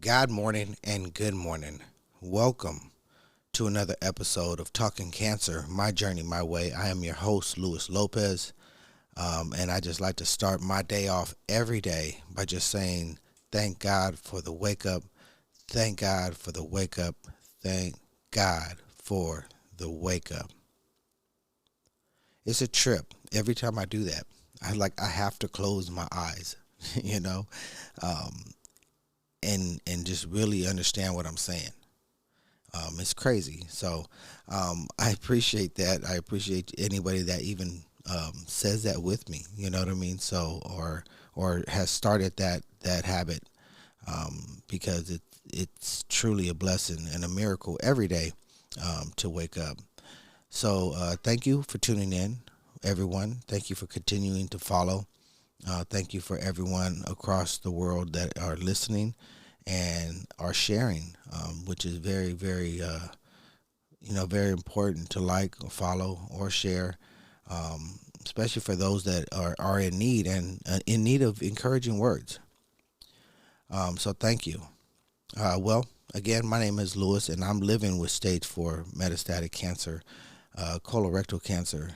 God morning and good morning. Welcome to another episode of Talking Cancer, My Journey, My Way. I am your host, Luis Lopez, and I just like to start my day off every day by just saying, thank God for the wake up, thank God for the wake up, thank God for the wake up. It's a trip. Every time I do that, I have to close my eyes, you know, um, and just really understand what I'm saying. It's crazy. So I appreciate that. I appreciate anybody that even says that with me. You know what I mean? So or has started that habit because it's truly a blessing and a miracle every day to wake up. So thank you for tuning in, everyone. Thank you for continuing to follow. Thank you for everyone across the world that are listening and are sharing, which is very, very, very important to like or follow or share, especially for those that are in need and in need of encouraging words. So thank you. Well, again, my name is Lewis, and I'm living with stage 4 metastatic cancer, colorectal cancer.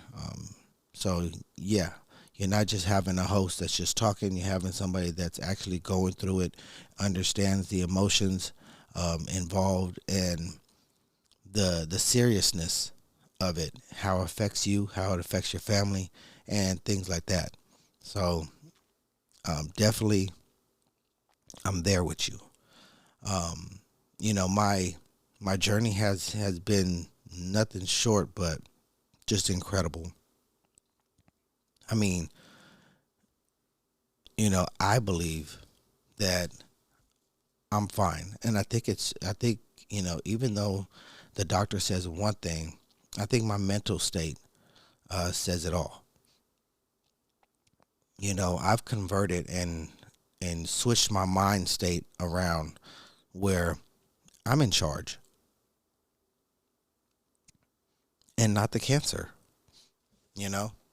So, yeah, you're not just having a host that's just talking, you're having somebody that's actually going through it, understands the emotions involved, and the seriousness of it, how it affects you, how it affects your family, and things like that. So, definitely, I'm there with you. Um, my journey has been nothing short but just incredible. I mean, I believe that I'm fine, and I think even though the doctor says one thing, I think my mental state says it all. I've converted and switched my mind state around where I'm in charge and not the cancer.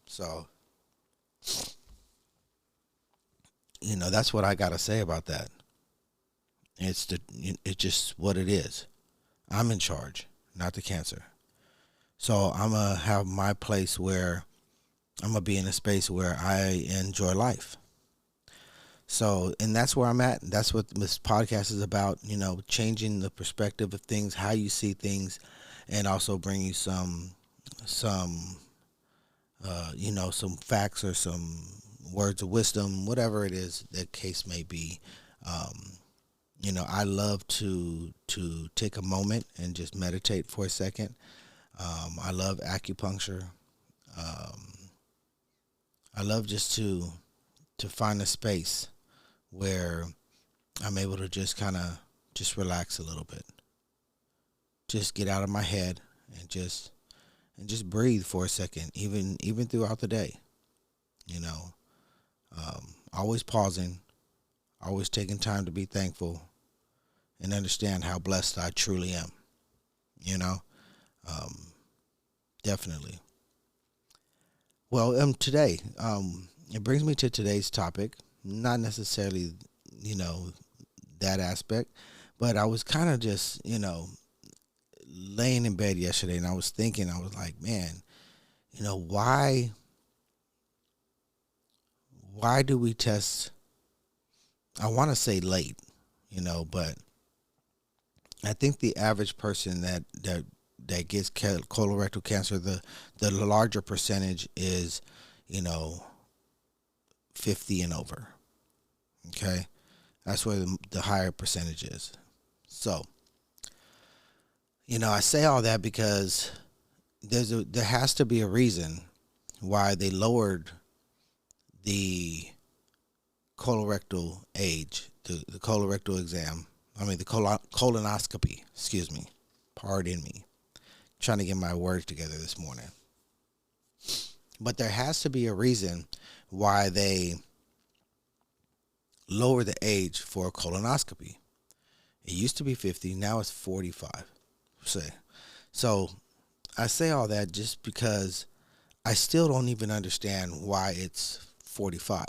So that's what I gotta say about that. It's just what it is. I'm in charge, not the cancer. So I'm gonna have my place where I'm gonna be in a space where I enjoy life. So, and that's where I'm at. That's what this podcast is about. Changing the perspective of things, how you see things, and also bring you some some facts or some words of wisdom, whatever it is the case may be. Um, I love to take a moment and just meditate for a second. I love acupuncture. Um, I love just to find a space where I'm able to just kind of just relax a little bit, just get out of my head and just breathe for a second, even throughout the day. You know, always pausing, always taking time to be thankful and understand how blessed I truly am. You know, um, definitely. Well, today, it brings me to today's topic. Not necessarily, you know, that aspect, but I was kind of just, laying in bed yesterday, and I was thinking, I was like, man, why do we test? I want to say late, but I think the average person that gets colorectal cancer, the larger percentage is, you know, 50 and over. Okay, that's where the higher percentage is. So, I say all that because there has to be a reason why they lowered the colorectal age, the colorectal exam. I mean the colonoscopy. Excuse me. Pardon me. Trying to get my words together this morning. But there has to be a reason why they lower the age for a colonoscopy. It used to be 50, now it's 45. Say. So I say all that just because I still don't even understand why it's 45.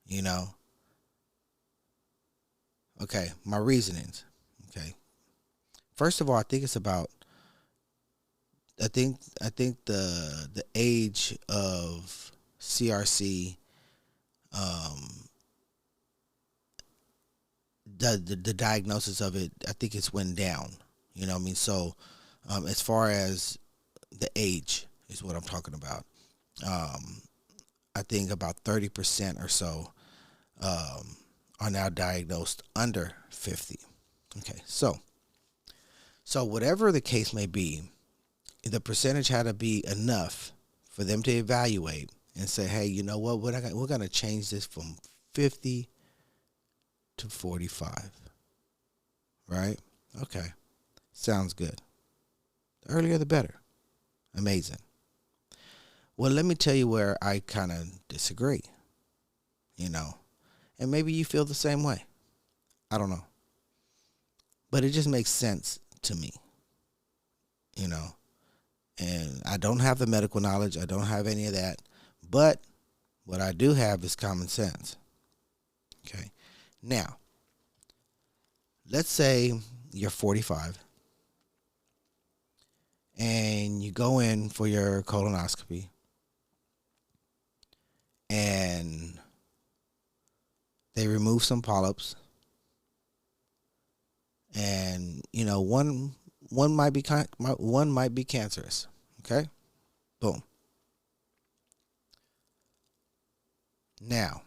You know, Okay, my reasonings. Okay, first of all, I think the age of CRC, um, the diagnosis of it, I think it's went down. You know what I mean? So, as far as the age is what I'm talking about. Um, I think about 30% or so um, are now diagnosed under 50. Okay, so whatever the case may be, the percentage had to be enough for them to evaluate and say, hey, you know what? We're going to change this from 50 to 45. Right? Okay. Sounds good. The earlier the better. Amazing. Well, let me tell you where I kind of disagree, you know, and maybe you feel the same way. I don't know. But it just makes sense to me, you know, and I don't have the medical knowledge. I don't have any of that. But what I do have is common sense. Okay. Now, let's say you're 45 and you go in for your colonoscopy and they remove some polyps and one might be one might be cancerous. Okay, boom. Now,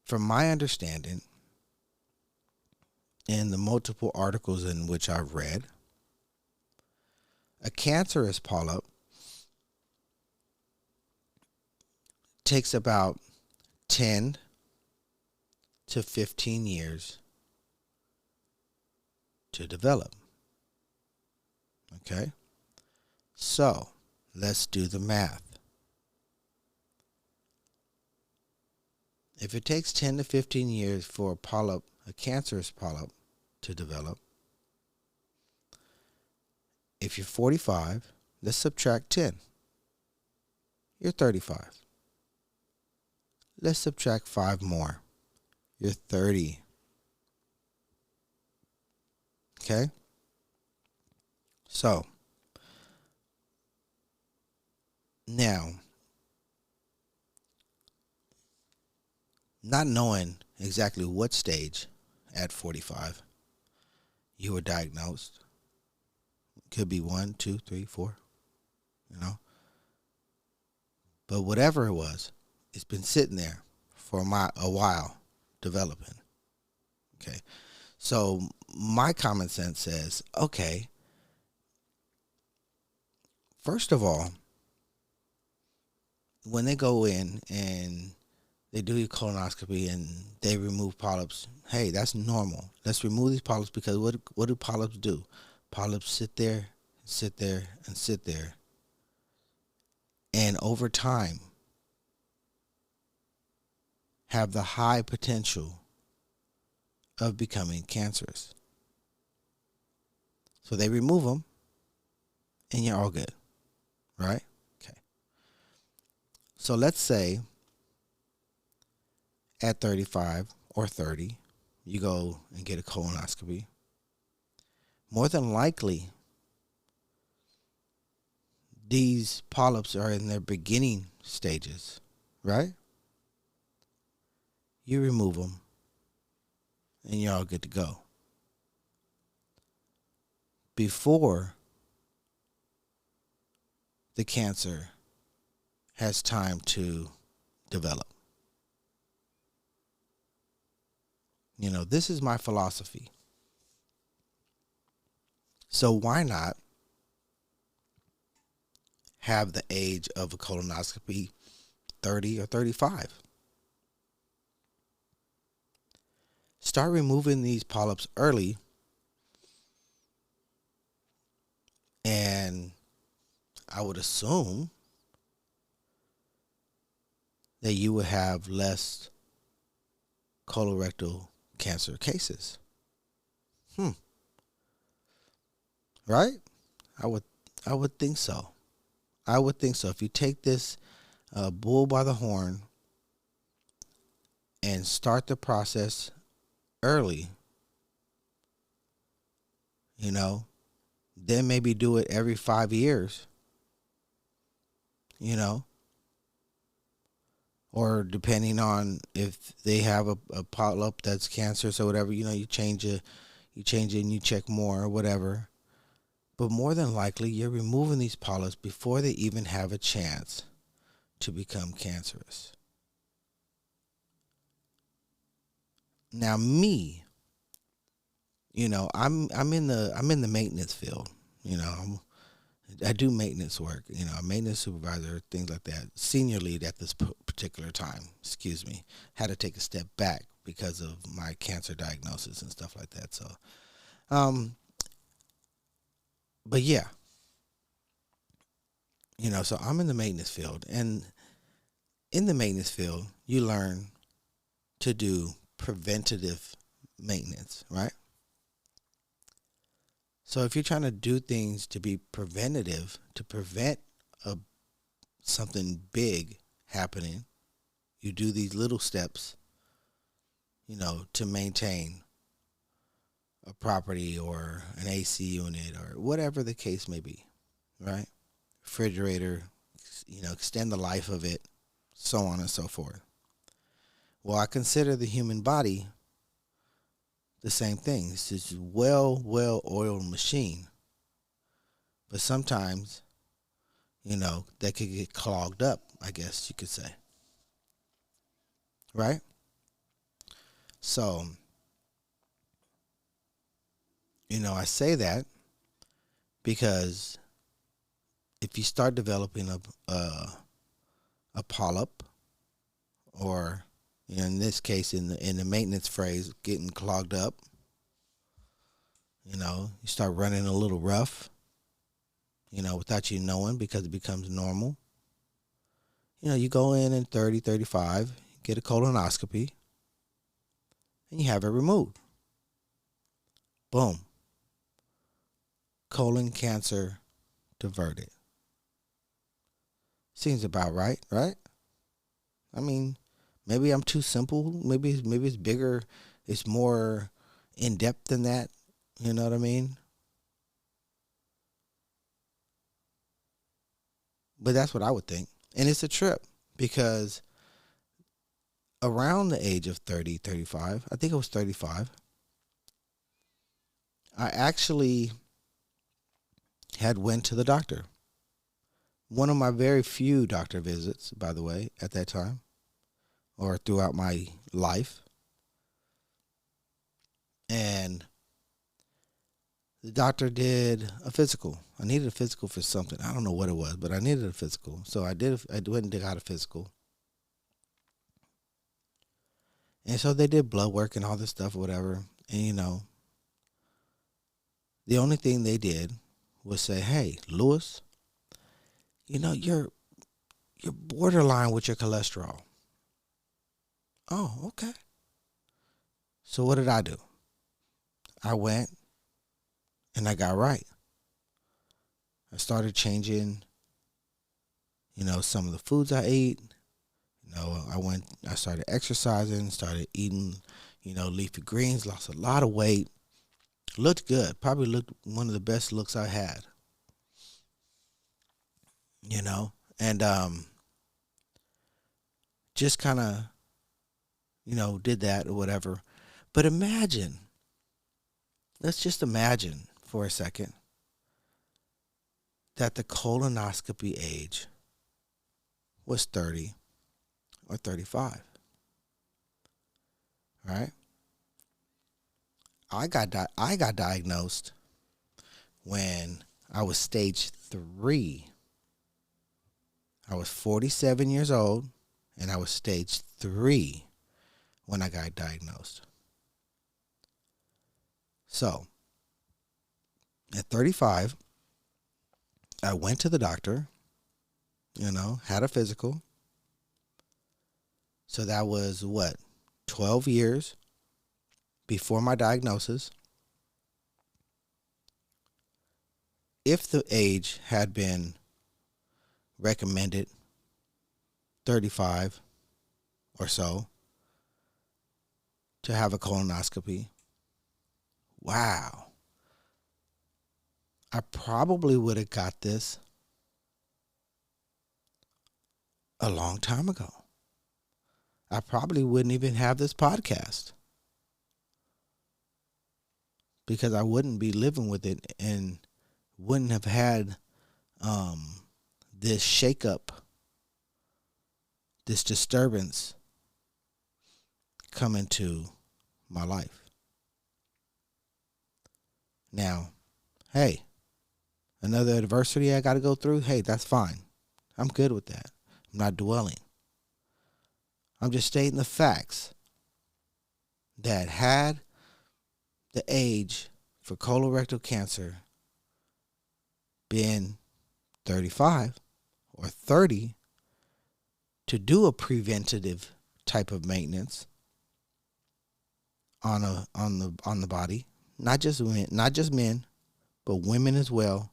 from my understanding, in the multiple articles in which I've read, a cancerous polyp takes about 10 to 15 years to develop. Okay, so let's do the math. If it takes 10 to 15 years for a cancerous polyp, to develop, if you're 45, let's subtract 10. You're 35. Let's subtract 5 more. You're 30. Okay? So, now, not knowing exactly what stage at 45 you were diagnosed, could be 1, 2, 3, 4, you know. But whatever it was, it's been sitting there for a while developing. Okay. So my common sense says, okay, first of all, when they go in and they do your colonoscopy and they remove polyps, hey, that's normal. Let's remove these polyps because what do polyps do? Polyps sit there, sit there, and sit there. And over time, have the high potential of becoming cancerous. So they remove them, and you're all good, right? Okay. So let's say at 35 or 30, you go and get a colonoscopy. More than likely, these polyps are in their beginning stages, right? You remove them, and you're all good to go. Before the cancer has time to develop. You know, this is my philosophy. So why not have the age of a colonoscopy 30 or 35? Start removing these polyps early, and I would assume that you would have less colorectal cancer cases. Right? I would think so. I would think so. If you take this bull by the horn and start the process early, then maybe do it every 5 years, you know, or depending on if they have a polyp that's cancerous or whatever, you change it, and you check more or whatever. But more than likely, you're removing these polyps before they even have a chance to become cancerous. Now, me, I'm in the maintenance field. I do maintenance work. I'm maintenance supervisor, things like that. Senior lead at this particular time. Excuse me, had to take a step back because of my cancer diagnosis and stuff like that. So, but yeah, so I'm in the maintenance field, and in the maintenance field, you learn to do preventative maintenance, right? So if you're trying to do things to be preventative, to prevent something big happening, you do these little steps, to maintain a property or an AC unit or whatever the case may be, right? Refrigerator, extend the life of it, so on and so forth. Well, I consider the human body the same thing. It's this well-oiled machine. But sometimes, that could get clogged up, I guess you could say. Right? So, I say that because if you start developing a polyp, or in this case, in the maintenance phrase, getting clogged up, you start running a little rough, without you knowing, because it becomes normal. You go in 30, 35, get a colonoscopy, and you have it removed. Boom. Colon cancer diverted. Seems about right, right? I mean, maybe I'm too simple. Maybe it's bigger. It's more in depth than that. You know what I mean? But that's what I would think. And it's a trip because around the age of 30, 35, I think it was 35, I actually had went to the doctor. One of my very few doctor visits, by the way, at that time, or throughout my life. And the doctor did a physical. I needed a physical for something. I don't know what it was, but I needed a physical. So I went and got a physical. And so they did blood work and all this stuff or whatever. And, the only thing they did was say, hey, Lewis, you're borderline with your cholesterol. Oh, okay. So what did I do? I went and I got right. I started changing, some of the foods I ate. I started exercising, started eating, leafy greens, lost a lot of weight. Looked good. Probably looked one of the best looks I had. And just kind of, did that or whatever. But let's just imagine for a second that the colonoscopy age was 30 or 35. Right? I got diagnosed when I was stage 3. I was 47 years old, and I was stage 3 when I got diagnosed. So, at 35, I went to the doctor, had a physical. So that was 12 years before my diagnosis. If the age had been recommended 35 or so, to have a colonoscopy, wow, I probably would have got this a long time ago. I probably wouldn't even have this podcast because I wouldn't be living with it and wouldn't have had this shakeup, this disturbance come into my life. Now, hey, another adversity I got to go through, hey, that's fine. I'm good with that. I'm not dwelling. I'm just stating the facts that had the age for colorectal cancer been 35 or 30 to do a preventative type of maintenance on the body, not just men, but women as well,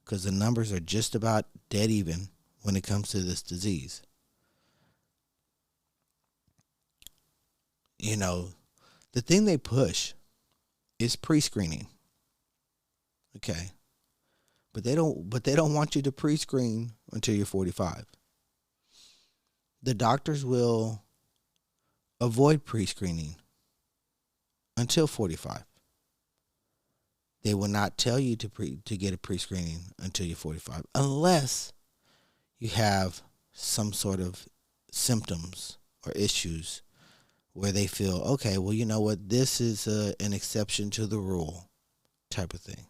because the numbers are just about dead even when it comes to this disease. You know, the thing they push is pre-screening. Okay. But they don't want you to pre-screen until you're 45. The doctors will avoid pre-screening until 45. They will not tell you to get a pre-screening until you're 45 unless you have some sort of symptoms or issues where they feel, okay, well, you know what, this is an exception to the rule type of thing.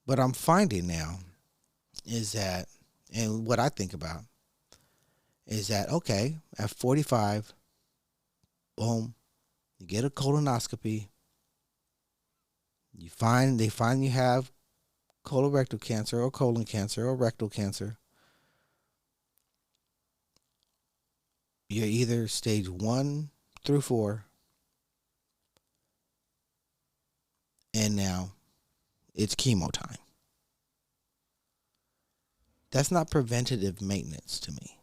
But I'm finding now is that, and what I think about is that, okay, at 45, boom, you get a colonoscopy, they find you have colorectal cancer or colon cancer or rectal cancer. You're either stage 1 through 4, and now it's chemo time. That's not preventative maintenance to me.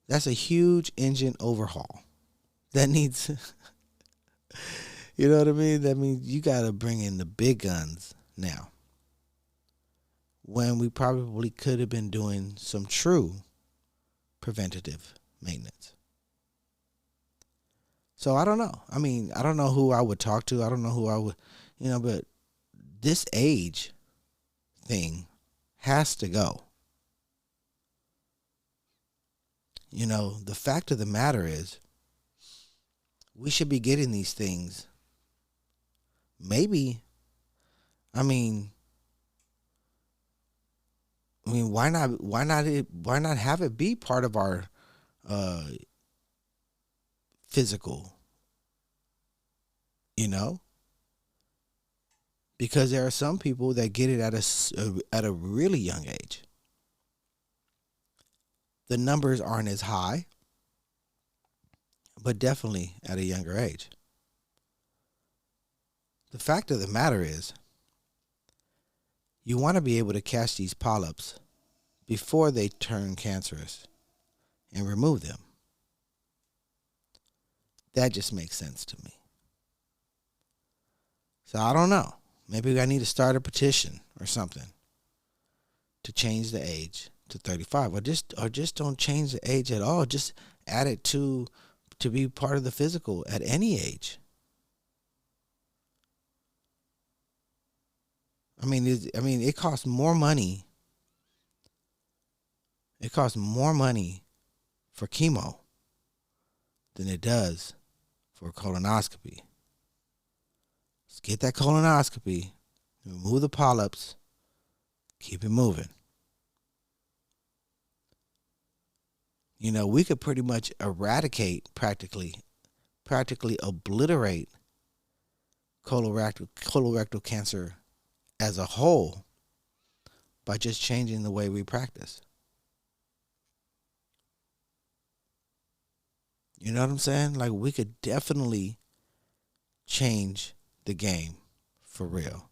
That's a huge engine overhaul. That needs, you know what I mean? That means you got to bring in the big guns now. When we probably could have been doing some true preventative maintenance. So I don't know. I mean, I don't know who I would talk to. I don't know who I would, but this age thing has to go. The fact of the matter is we should be getting these things. Maybe, why not have it be part of our physical, because there are some people that get it at a really young age. The numbers aren't as high, but definitely at a younger age. The fact of the matter is, you want to be able to catch these polyps before they turn cancerous and remove them. That just makes sense to me. So I don't know. Maybe I need to start a petition or something to change the age to 35, or just don't change the age at all. Just add it to be part of the physical at any age. It costs more money. It costs more money for chemo than it does for a colonoscopy. Let's get that colonoscopy, remove the polyps, keep it moving. We could pretty much eradicate, practically obliterate colorectal cancer as a whole by just changing the way we practice. You know what I'm saying? Like, we could definitely change the game for real.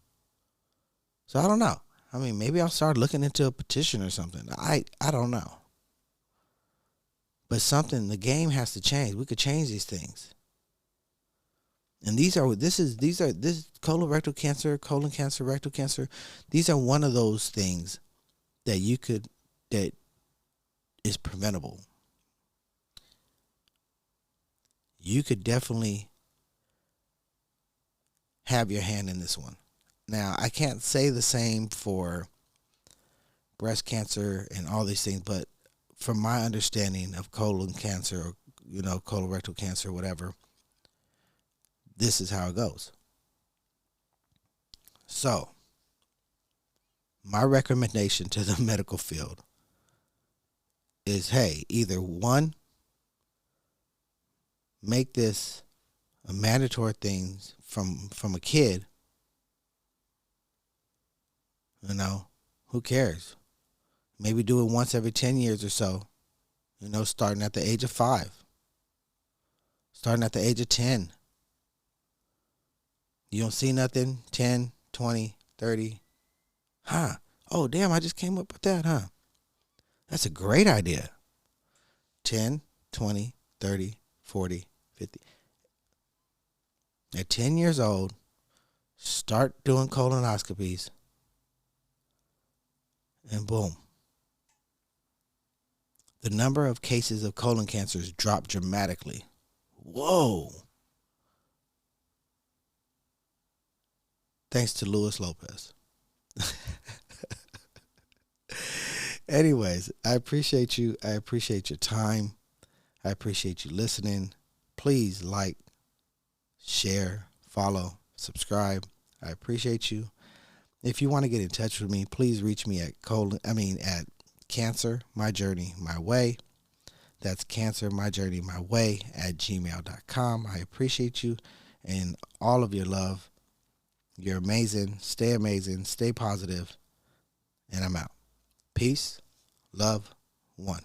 So I don't know. Maybe I'll start looking into a petition or something. I don't know. But the game has to change. We could change these things. And this colorectal cancer, colon cancer, rectal cancer. These are one of those things that is preventable. You could definitely have your hand in this one. Now, I can't say the same for breast cancer and all these things, but from my understanding of colon cancer, or colorectal cancer, whatever, this is how it goes. So, my recommendation to the medical field is, hey, either one, make this a mandatory thing from a kid. Who cares? Maybe do it once every 10 years or so, starting at the age of 5, starting at the age of 10. You don't see nothing, 10, 20, 30. Huh. Oh, damn, I just came up with that, huh? That's a great idea. 10, 20, 30, 40, 50. At 10 years old, start doing colonoscopies, and boom. The number of cases of colon cancers dropped dramatically. Whoa. Thanks to Luis Lopez. Anyways, I appreciate you. I appreciate your time. I appreciate you listening. Please like, share, follow, subscribe. I appreciate you. If you want to get in touch with me, please reach me at Cancer My Journey My Way. That's Cancer My Journey My Way at gmail.com. I appreciate you and all of your love. You're amazing. Stay positive. And I'm out. Peace, love, one.